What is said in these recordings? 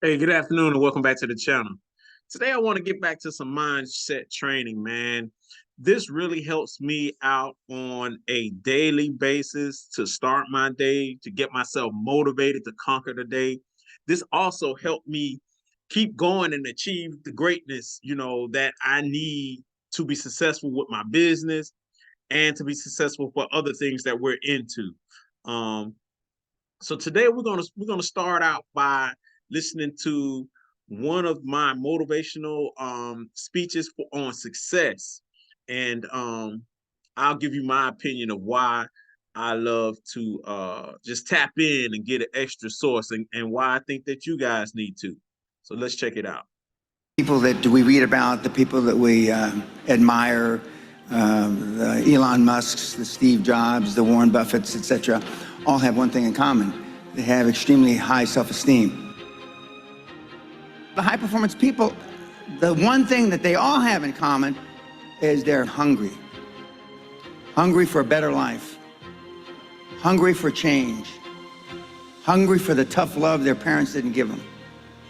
Hey, good afternoon and welcome back to the channel. Today I want to get back to some mindset training, man. This really helps me out on a daily basis to start my day, to get myself motivated to conquer the day. This also helped me keep going and achieve the greatness, that I need to be successful with my business and to be successful for other things that we're into. Um, so today we're gonna start out by listening to one of my motivational speeches on success, and I'll give you my opinion of why I love to just tap in and get an extra source, and why I think that you guys need to. So let's check it out. People that we read about, the people that we admire, the Elon Musks, the Steve Jobs, the Warren Buffetts, etc., all have one thing in common. They have extremely high self-esteem. The high-performance people, the one thing that they all have in common is they're hungry. Hungry for a better life. Hungry for change. Hungry for the tough love their parents didn't give them.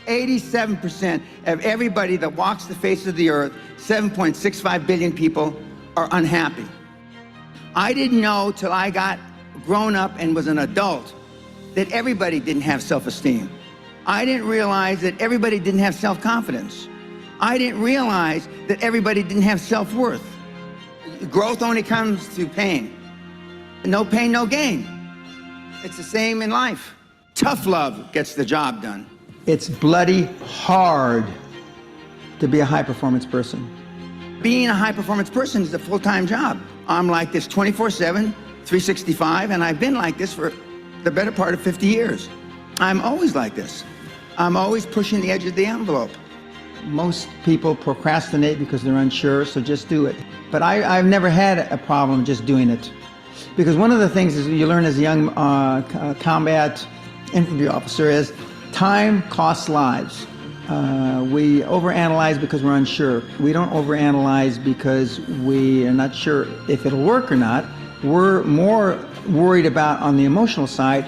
87% of everybody that walks the face of the earth, 7.65 billion people, are unhappy. I didn't know till I got grown up and was an adult that everybody didn't have self-esteem. I didn't realize that everybody didn't have self-confidence. I didn't realize that everybody didn't have self-worth. Growth only comes through pain. No pain, no gain. It's the same in life. Tough love gets the job done. It's bloody hard to be a high-performance person. Being a high-performance person is a full-time job. I'm like this 24/7, 365, and I've been like this for the better part of 50 years. I'm always like this. I'm always pushing the edge of the envelope. Most people procrastinate because they're unsure, so just do it. But I've never had a problem just doing it. Because one of the things is you learn as a young combat infantry officer is time costs lives. We overanalyze because we're unsure. We don't overanalyze because we are not sure if it'll work or not. We're more worried about, on the emotional side,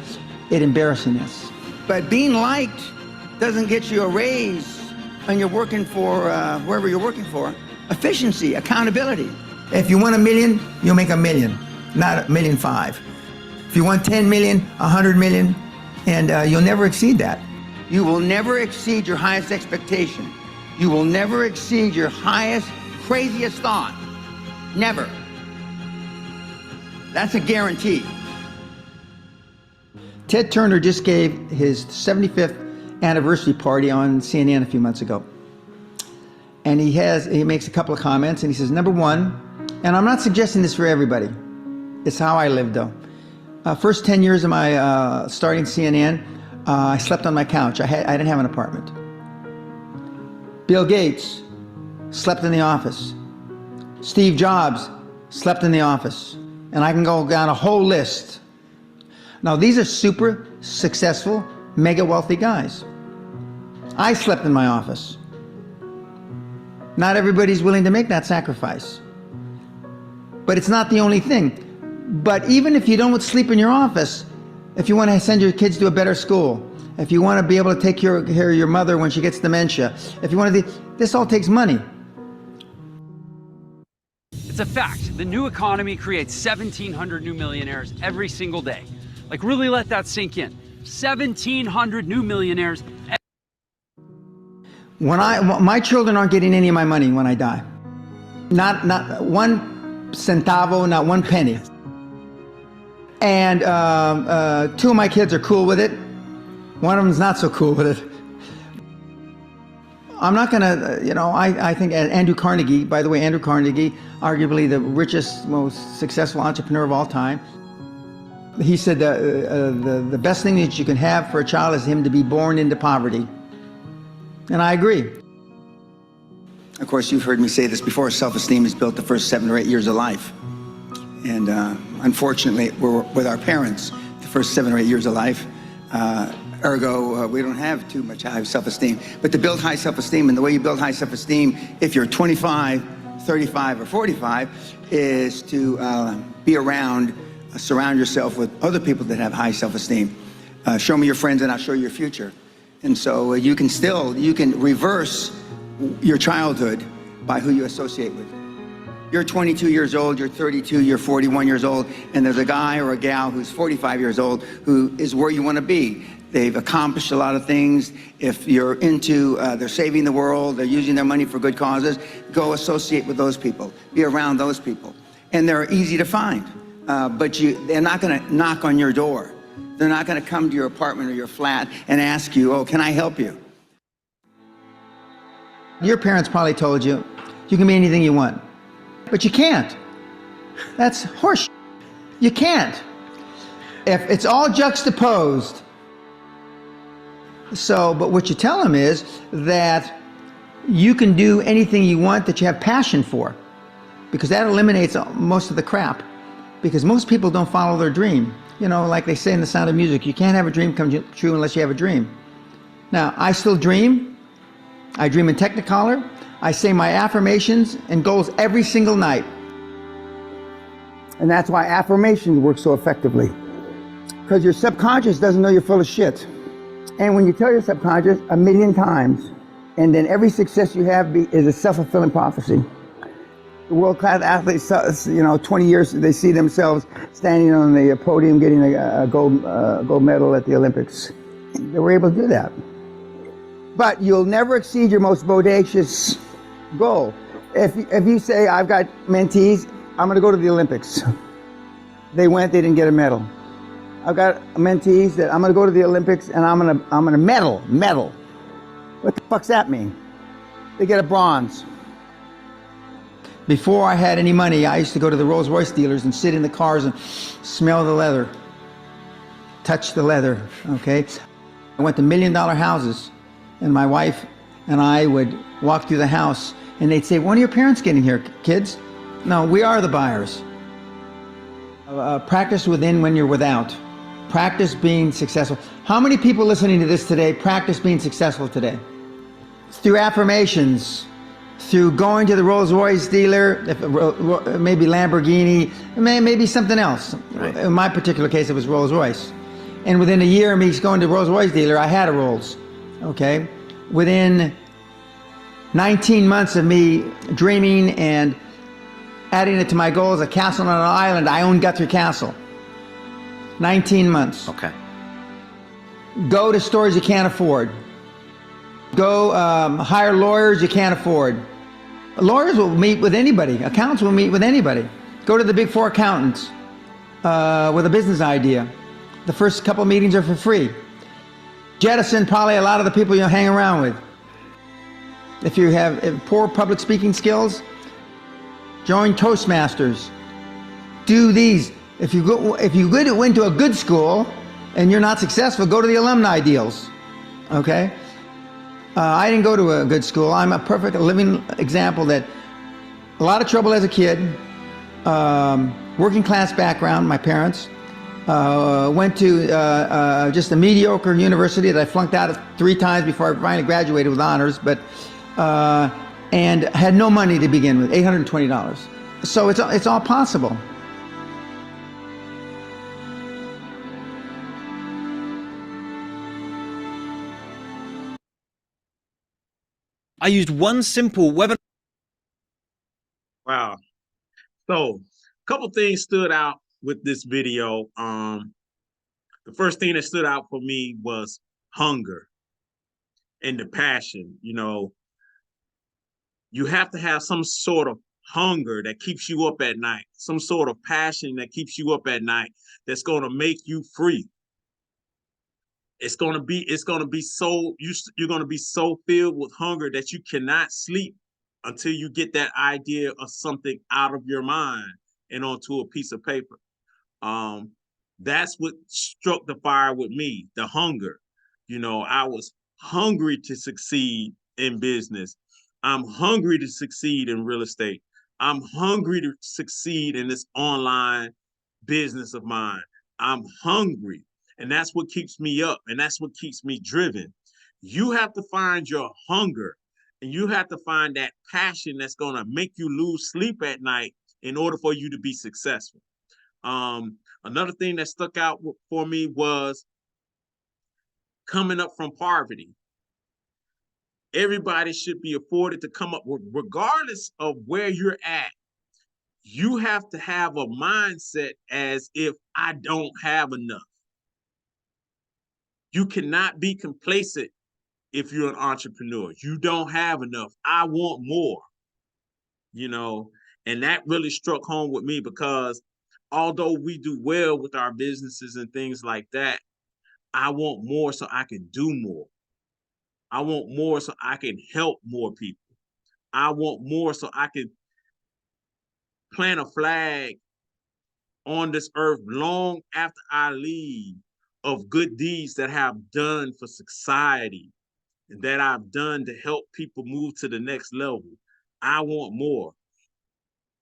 it embarrassing us. But being liked doesn't get you a raise when you're working for wherever you're working for. Efficiency, accountability. If you want $1 million, you'll make $1 million, not $1.5 million. If you want 10 million, 100 million, and you'll never exceed that. You will never exceed your highest expectation. You will never exceed your highest, craziest thought. Never. That's a guarantee. Ted Turner just gave his 75th anniversary party on CNN a few months ago. And he makes a couple of comments, and he says, number one, and I'm not suggesting this for everybody, it's how I lived though. First 10 years of my starting CNN, I slept on my couch. I didn't have an apartment. Bill Gates slept in the office. Steve Jobs slept in the office. And I can go down a whole list. Now, these are super successful, mega wealthy guys. I slept in my office. Not everybody's willing to make that sacrifice. But it's not the only thing. But even if you don't sleep in your office, if you want to send your kids to a better school, if you want to be able to take care of your mother when she gets dementia, if you want to, this all takes money. It's a fact. The new economy creates 1,700 new millionaires every single day. Like, really let that sink in. 1,700 new millionaires. My children aren't getting any of my money when I die. Not one centavo, not one penny. And two of my kids are cool with it. One of them's not so cool with it. I'm not gonna, I think Andrew Carnegie, by the way, Andrew Carnegie, arguably the richest, most successful entrepreneur of all time, he said the best thing that you can have for a child is him to be born into poverty. And I agree. Of course, you've heard me say this before, self-esteem is built the first 7 or 8 years of life. And unfortunately, we're with our parents the first 7 or 8 years of life. Ergo, we don't have too much high self-esteem. But to build high self-esteem, and the way you build high self-esteem, if you're 25, 35, or 45, is to be around, surround yourself with other people that have high self-esteem. Show me your friends and I'll show you your future. And so you can reverse your childhood by who you associate with. You're 22 years old, you're 32, you're 41 years old, and there's a guy or a gal who's 45 years old who is where you want to be. They've accomplished a lot of things. If you're into, they're saving the world, they're using their money for good causes, go associate with those people. Be around those people. And they're easy to find, but they're not going to knock on your door. They're not going to come to your apartment or your flat and ask you, oh, can I help you? Your parents probably told you, you can be anything you want. But you can't. That's horseshit. You can't. If it's all juxtaposed. So, but what you tell them is that you can do anything you want that you have passion for, because that eliminates most of the crap. Because most people don't follow their dream. You know, like they say in The Sound of Music, you can't have a dream come true unless you have a dream. Now, I still dream. I dream in Technicolor. I say my affirmations and goals every single night. And that's why affirmations work so effectively. Because your subconscious doesn't know you're full of shit. And when you tell your subconscious 1,000,000 times, and then every success you have is a self-fulfilling prophecy. The world-class athletes, 20 years, they see themselves standing on the podium getting a gold medal at the Olympics. They were able to do that. But you'll never exceed your most bodacious goal. If you say, I've got mentees, I'm going to go to the Olympics. They went, they didn't get a medal. I've got mentees that I'm going to go to the Olympics and I'm going to medal. What the fuck's that mean? They get a bronze. Before I had any money, I used to go to the Rolls Royce dealers and sit in the cars and smell the leather, touch the leather, okay? I went to $1 million houses, and my wife and I would walk through the house, and they'd say, when are your parents getting here, kids? No, we are the buyers. Practice within when you're without. Practice being successful. How many people listening to this today practice being successful today? It's through affirmations, through going to the Rolls Royce dealer, maybe Lamborghini, maybe something else. Right. In my particular case, it was Rolls Royce. And within a year of me going to the Rolls Royce dealer, I had a Rolls, okay? Within 19 months of me dreaming and adding it to my goals, a castle on an island, I own Guthrie Castle. 19 months. Okay. Go to stores you can't afford. Go hire lawyers you can't afford. Lawyers will meet with anybody. Accountants will meet with anybody. Go to the big 4 accountants with a business idea. The first couple meetings are for free. Jettison probably a lot of the people you'll hang around with. If you have poor public speaking skills, join Toastmasters. Do these. If you went to a good school and you're not successful, go to the alumni deals. Okay? I didn't go to a good school. I'm a perfect living example that a lot of trouble as a kid, working class background, my parents, went to just a mediocre university that I flunked out of 3 times before I finally graduated with honors, but and had no money to begin with, $820. So it's all possible. I used one simple webinar. Wow. So a couple things stood out with this video. The first thing that stood out for me was hunger and the passion. You know, you have to have some sort of hunger that keeps you up at night, some sort of passion that keeps you up at night, that's going to make you free. It's going to be so, you're going to be so filled with hunger that you cannot sleep until you get that idea of something out of your mind and onto a piece of paper. That's what struck the fire with me, the hunger. You know, I was hungry to succeed in business. I'm hungry to succeed in real estate. I'm hungry to succeed in this online business of mine. I'm hungry. And that's what keeps me up. And that's what keeps me driven. You have to find your hunger, and you have to find that passion that's going to make you lose sleep at night in order for you to be successful. Another thing that stuck out for me was coming up from poverty. Everybody should be afforded to come up, regardless of where you're at. You have to have a mindset as if I don't have enough. You cannot be complacent if you're an entrepreneur. You don't have enough. I want more, you know, and that really struck home with me because although we do well with our businesses and things like that, I want more so I can do more. I want more so I can help more people. I want more so I can plant a flag on this earth long after I leave of good deeds that I have done for society and that I've done to help people move to the next level. I want more.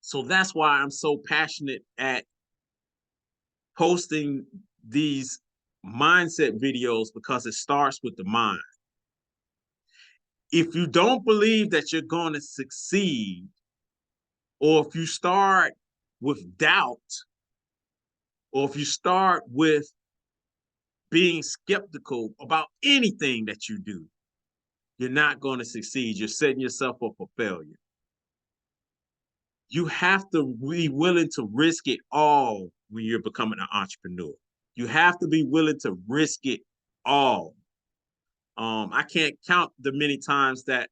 So that's why I'm so passionate at posting these mindset videos, because it starts with the mind. If you don't believe that you're going to succeed, or if you start with doubt, or if you start with being skeptical about anything that you do, you're not going to succeed. You're setting yourself up for failure. You have to be willing to risk it all when you're becoming an entrepreneur. You have to be willing to risk it all. I can't count the many times that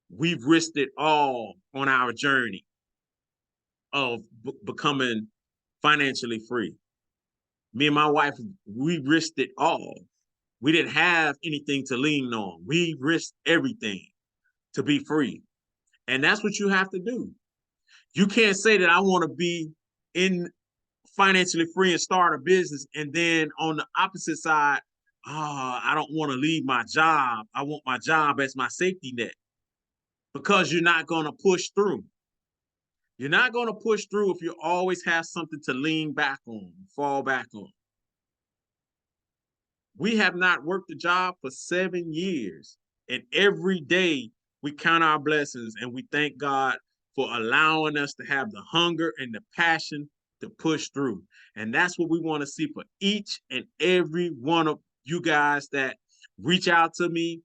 we've risked it all on our journey of becoming financially free. Me and my wife, we risked it all. We didn't have anything to lean on. We risked everything to be free. And that's what you have to do. You can't say that I want to be in financially free and start a business, and then on the opposite side, I don't want to leave my job. I want my job as my safety net, because you're not going to push through. You're not going to push through if you always have something to lean back on, fall back on. We have not worked a job for 7 years, and every day we count our blessings and we thank God for allowing us to have the hunger and the passion to push through. And that's what we want to see for each and every one of you guys that reach out to me,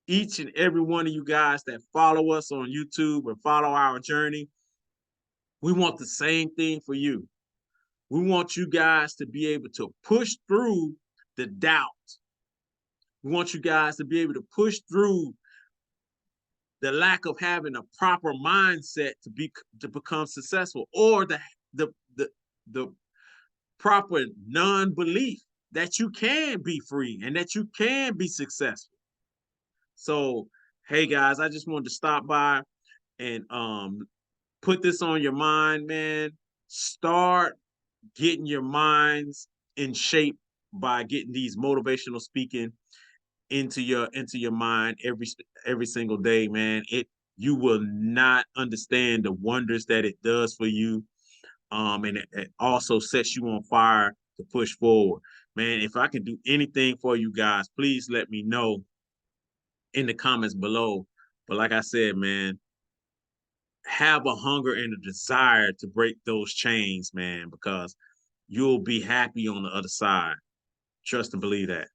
each and every one of you guys that follow us on YouTube and follow our journey. We want the same thing for you. We want you guys to be able to push through the doubt. We want you guys to be able to push through the lack of having a proper mindset to become successful, or the proper non-belief that you can be free and that you can be successful. So, hey guys, I just wanted to stop by and put this on your mind, man. Start getting your minds in shape by getting these motivational speaking into your mind every single day, man. You will not understand the wonders that it does for you. And it also sets you on fire to push forward. Man, if I can do anything for you guys, please let me know in the comments below. But like I said, man, have a hunger and a desire to break those chains, man, because you'll be happy on the other side. Trust and believe that.